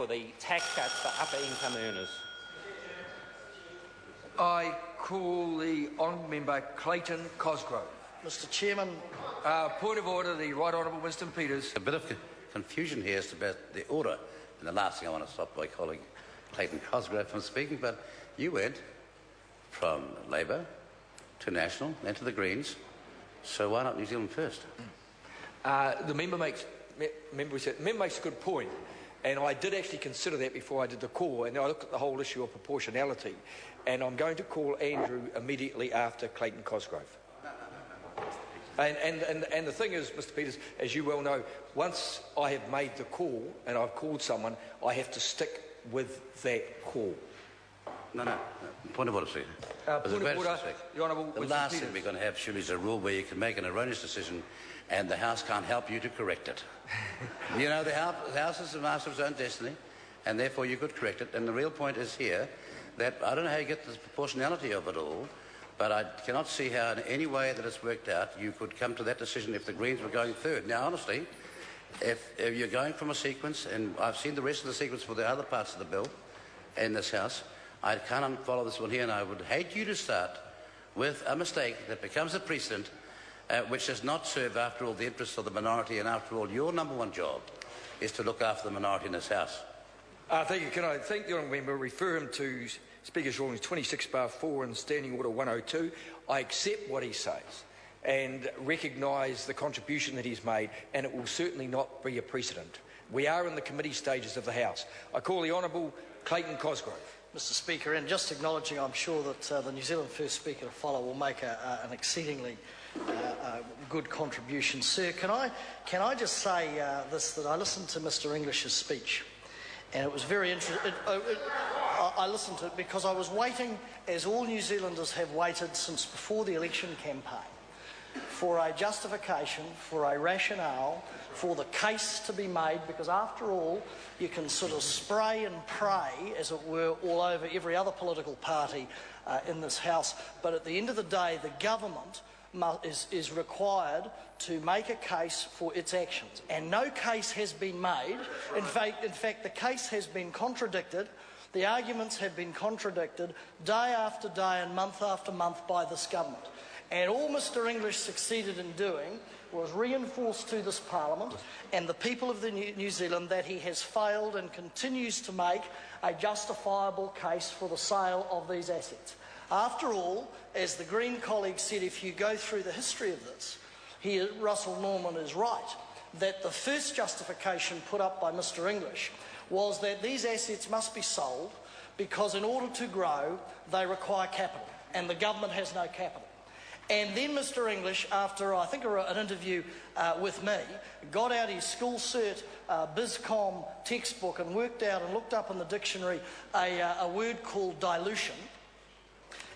for the tax cuts for upper income earners. I call the Honourable Member Clayton Cosgrove. Mr Chairman. Point of order, the Right Honourable Winston Peters. A bit of confusion here as to about the order, and the last thing I want to stop my colleague Clayton Cosgrove from speaking, but you went from Labour to National, then to the Greens, so why not New Zealand first? The member makes a good point, and I did actually consider that before I did the call, and I looked at the whole issue of proportionality, and I'm going to call Andrew immediately after Clayton Cosgrove. And the thing is, Mr Peters, as you well know, once I have made the call and I've called someone, I have to stick with that call. No. Point of order, sir. Point of order, the Honourable The last thing we're going to have surely is a rule where you can make an erroneous decision and the House can't help you to correct it. You know, the House is the master of its own destiny, and therefore you could correct it. And the real point is here that I don't know how you get the proportionality of it all, but I cannot see how in any way that it's worked out you could come to that decision if the Greens were going third. Now, honestly, if you're going from a sequence, and I've seen the rest of the sequence for the other parts of the bill in this House, I can't follow this one here, and I would hate you to start with a mistake that becomes a precedent which does not serve, after all, the interests of the minority, and after all, your number one job is to look after the minority in this House. Thank you. Can I thank the Honourable Member, refer him to Speaker's Rulings 26/4 and Standing Order 102. I accept what he says and recognise the contribution that he's made, and it will certainly not be a precedent. We are in the committee stages of the House. I call the Honourable Clayton Cosgrove. Mr Speaker, and just acknowledging, I'm sure that the New Zealand First Speaker to follow will make an exceedingly good contribution. Sir, can I just say this, that I listened to Mr English's speech, and it was very interesting. I listened to it because I was waiting, as all New Zealanders have waited since before the election campaign, for a justification, for a rationale, for the case to be made, because after all, you can sort of spray and pray, as it were, all over every other political party in this House, but at the end of the day, the government is required to make a case for its actions, and no case has been made. In fact, the case has been contradicted. The arguments have been contradicted day after day and month after month by this government. And all Mr English succeeded in doing was reinforce to this Parliament and the people of New Zealand that he has failed and continues to make a justifiable case for the sale of these assets. After all, as the Green colleague said, if you go through the history of this, Russell Norman is right, that the first justification put up by Mr English was that these assets must be sold because in order to grow, they require capital, and the government has no capital. And then Mr English, after I think an interview with me, got out his school cert BizCom textbook and worked out and looked up in the dictionary a word called dilution,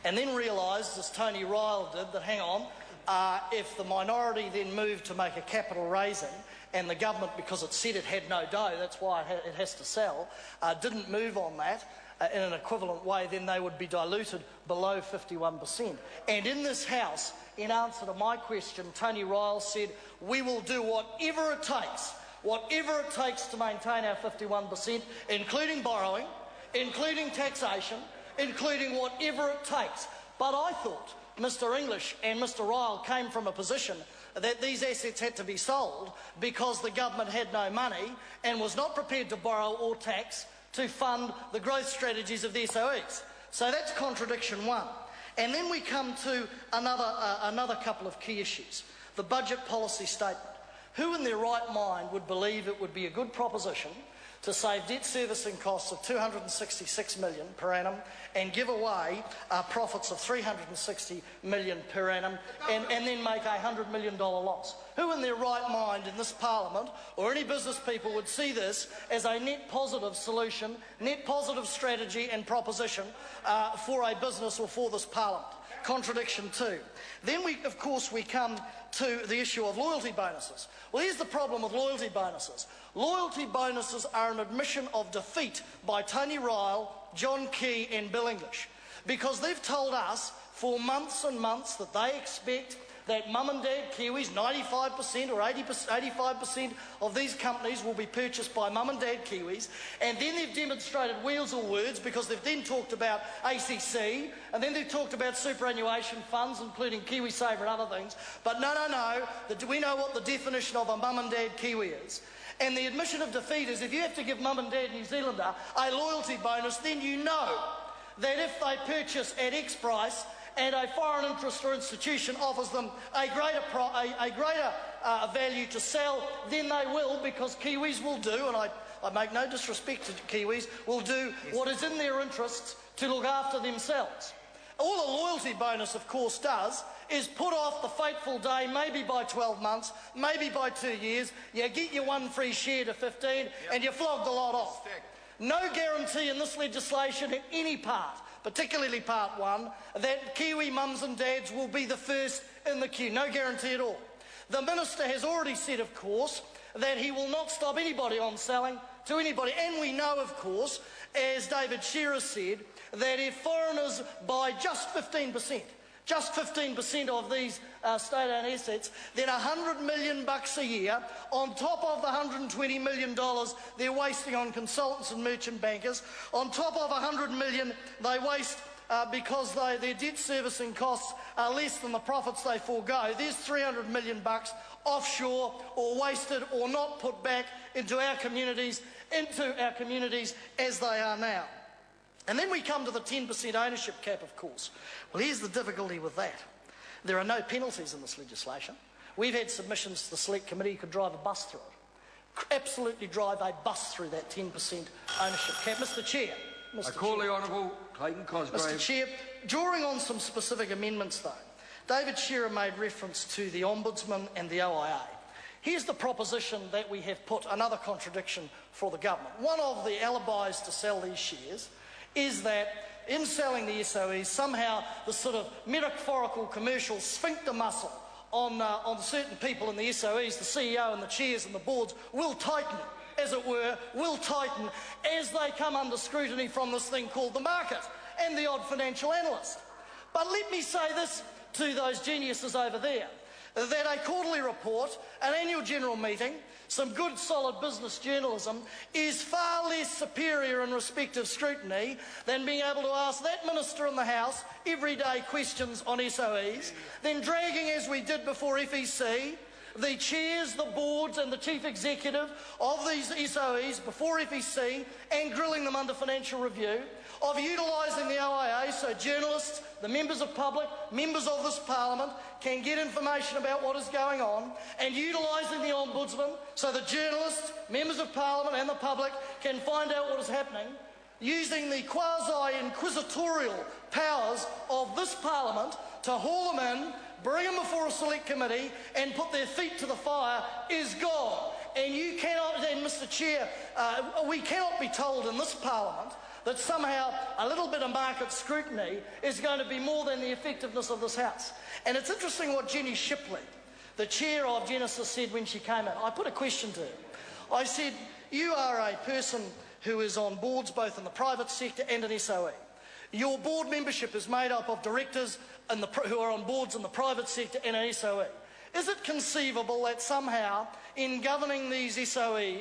and then realised, as Tony Ryle did, that hang on, if the minority then moved to make a capital raising, and the government, because it said it had no dough, that's why it has to sell, didn't move on that in an equivalent way, then they would be diluted below 51%. And in this House, in answer to my question, Tony Ryle said, we will do whatever it takes to maintain our 51%, including borrowing, including taxation, including whatever it takes. But I thought Mr English and Mr Ryle came from a position that these assets had to be sold because the government had no money and was not prepared to borrow or tax to fund the growth strategies of the SOEs. So that's contradiction one. And then we come to another couple of key issues. The budget policy statement. Who in their right mind would believe it would be a good proposition to save debt servicing costs of $266 million per annum and give away profits of $360 million per annum and then make a $100 million loss? Who in their right mind in this Parliament or any business people would see this as a net positive solution, net positive strategy and proposition for a business or for this Parliament? Contradiction two. Then of course we come to the issue of loyalty bonuses. Well, here's the problem with loyalty bonuses. Loyalty bonuses are an admission of defeat by Tony Ryle, John Key and Bill English, because they've told us for months and months that they expect that mum and dad Kiwis, 95% or 85% of these companies will be purchased by mum and dad Kiwis, and then they've demonstrated wheels or words because they've then talked about ACC, and then they've talked about superannuation funds, including KiwiSaver and other things. But no, we know what the definition of a mum and dad Kiwi is. And the admission of defeat is if you have to give mum and dad New Zealander a loyalty bonus, then you know that if they purchase at X price and a foreign interest or institution offers them a greater value to sell, then they will, because Kiwis will do, and I make no disrespect to Kiwis, will do what is in their interests to look after themselves. All a loyalty bonus, of course, does is put off the fateful day, maybe by 12 months, maybe by 2 years. You get your one free share to 15 and you flog the lot off. No guarantee in this legislation in any part, particularly part 1, that Kiwi mums and dads will be the first in the queue. No guarantee at all. The Minister has already said, of course, that he will not stop anybody on selling to anybody. And we know, of course, as David Shearer said, that if foreigners buy just 15% of these state-owned assets, then $100 million a year, on top of the $120 million they're wasting on consultants and merchant bankers, on top of $100 million they waste because their debt servicing costs are less than the profits they forego. There's $300 million offshore or wasted or not put back into our communities as they are now. And then we come to the 10% ownership cap, of course. Well, here's the difficulty with that. There are no penalties in this legislation. We've had submissions to the Select Committee. You could drive a bus through it. Absolutely drive a bus through that 10% ownership cap. Mr. Chair. I call the Honourable Clayton Cosgrave. Mr. Chair, drawing on some specific amendments, though, David Shearer made reference to the Ombudsman and the OIA. Here's the proposition that we have put, another contradiction for the government. One of the alibis to sell these shares is that in selling the SOEs, somehow the sort of metaphorical commercial sphincter muscle on certain people in the SOEs, the CEO and the chairs and the boards, will tighten, as it were, as they come under scrutiny from this thing called the market and the odd financial analyst. But let me say this to those geniuses over there, that a quarterly report, an annual general meeting, some good solid business journalism is far less superior in respect of scrutiny than being able to ask that minister in the House everyday questions on SOEs, then dragging, as we did before FEC, the chairs, the boards and the chief executive of these SOEs before FEC and grilling them under financial review, of utilising the OIA so journalists, the members of public, members of this parliament can get information about what is going on, and utilising the Ombudsman so that journalists, members of parliament and the public can find out what is happening, using the quasi-inquisitorial powers of this parliament to haul them in, bring them before a select committee and put their feet to the fire is gone. And you cannot, and Mr. Chair, we cannot be told in this parliament that somehow a little bit of market scrutiny is going to be more than the effectiveness of this House. And it's interesting what Jenny Shipley, the chair of Genesis, said when she came in. I put a question to her. I said, you are a person who is on boards both in the private sector and in SOE. Your board membership is made up of directors who are on boards in the private sector and in SOE. Is it conceivable that somehow in governing these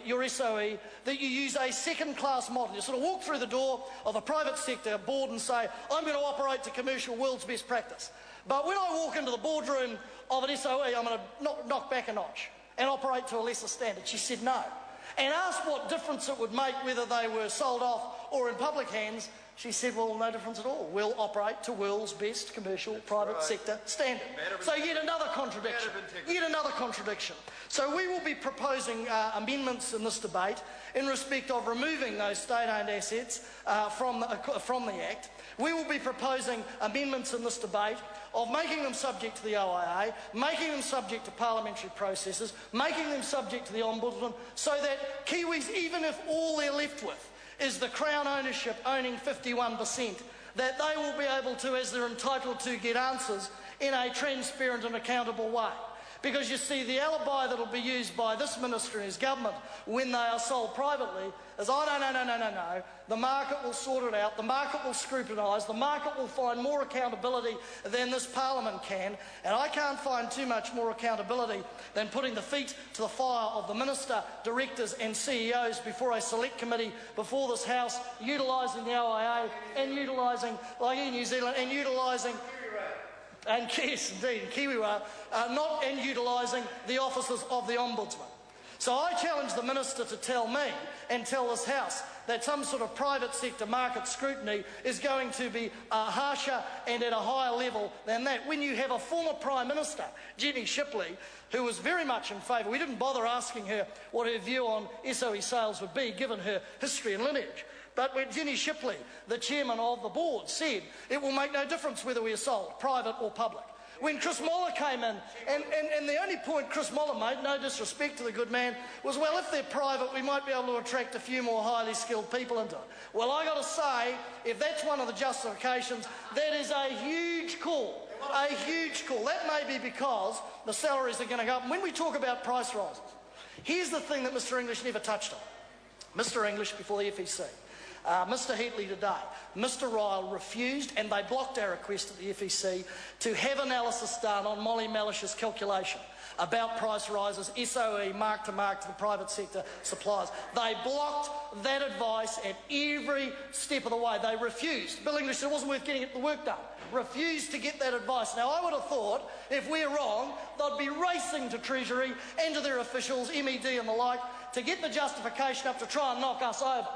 your SOE, that you use a second-class model? You sort of walk through the door of a private sector board and say, I'm going to operate to commercial world's best practice. But when I walk into the boardroom of an SOE, I'm going to knock back a notch and operate to a lesser standard. She said no. And asked what difference it would make whether they were sold off or in public hands. She said, well, no difference at all. We'll operate to world's best commercial private sector standard. So yet another contradiction. So we will be proposing amendments in this debate in respect of removing those state-owned assets from the Act. We will be proposing amendments in this debate of making them subject to the OIA, making them subject to parliamentary processes, making them subject to the Ombudsman, so that Kiwis, even if all they're left with is the Crown ownership owning 51%, that they will be able to, as they're entitled to, get answers in a transparent and accountable way. Because you see, the alibi that will be used by this minister and his government when they are sold privately is, oh, no, the market will sort it out, the market will scrutinise, the market will find more accountability than this parliament can, and I can't find too much more accountability than putting the feet to the fire of the minister, directors and CEOs before a select committee before this House, utilising the OIA and utilising, like in New Zealand, and utilising... And yes, indeed, Kiwiwa, not in utilising the offices of the Ombudsman. So I challenge the minister to tell me and tell this House that some sort of private sector market scrutiny is going to be harsher and at a higher level than that. When you have a former Prime Minister, Jenny Shipley, who was very much in favour, we didn't bother asking her what her view on SOE sales would be, given her history and lineage. But when Jenny Shipley, the chairman of the board, said it will make no difference whether we are sold, private or public. When Chris Moller came in, and the only point Chris Moller made, no disrespect to the good man, was, well, if they're private, we might be able to attract a few more highly skilled people into it. Well, I got to say, if that's one of the justifications, that is a huge call. A huge call. That may be because the salaries are going to go up. And when we talk about price rises, here's the thing that Mr English never touched on. Mr English before the FEC. Mr Heatley today, Mr Ryle refused, and they blocked our request at the FEC to have analysis done on Molly Mellish's calculation about price rises, SOE, mark to the private sector suppliers. They blocked that advice at every step of the way. They refused. Bill English said it wasn't worth getting the work done. Refused to get that advice. Now, I would have thought if we're wrong, they'd be racing to Treasury and to their officials, MED and the like, to get the justification up to try and knock us over.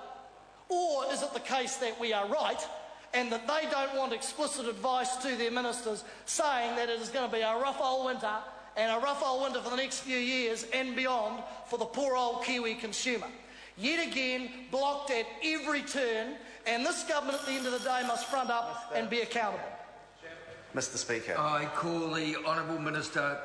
Or is it the case that we are right and that they don't want explicit advice to their ministers saying that it is going to be a rough old winter and a rough old winter for the next few years and beyond for the poor old Kiwi consumer? Yet again, blocked at every turn, and this government at the end of the day must front up and be accountable. Mr Speaker. I call the Honourable Minister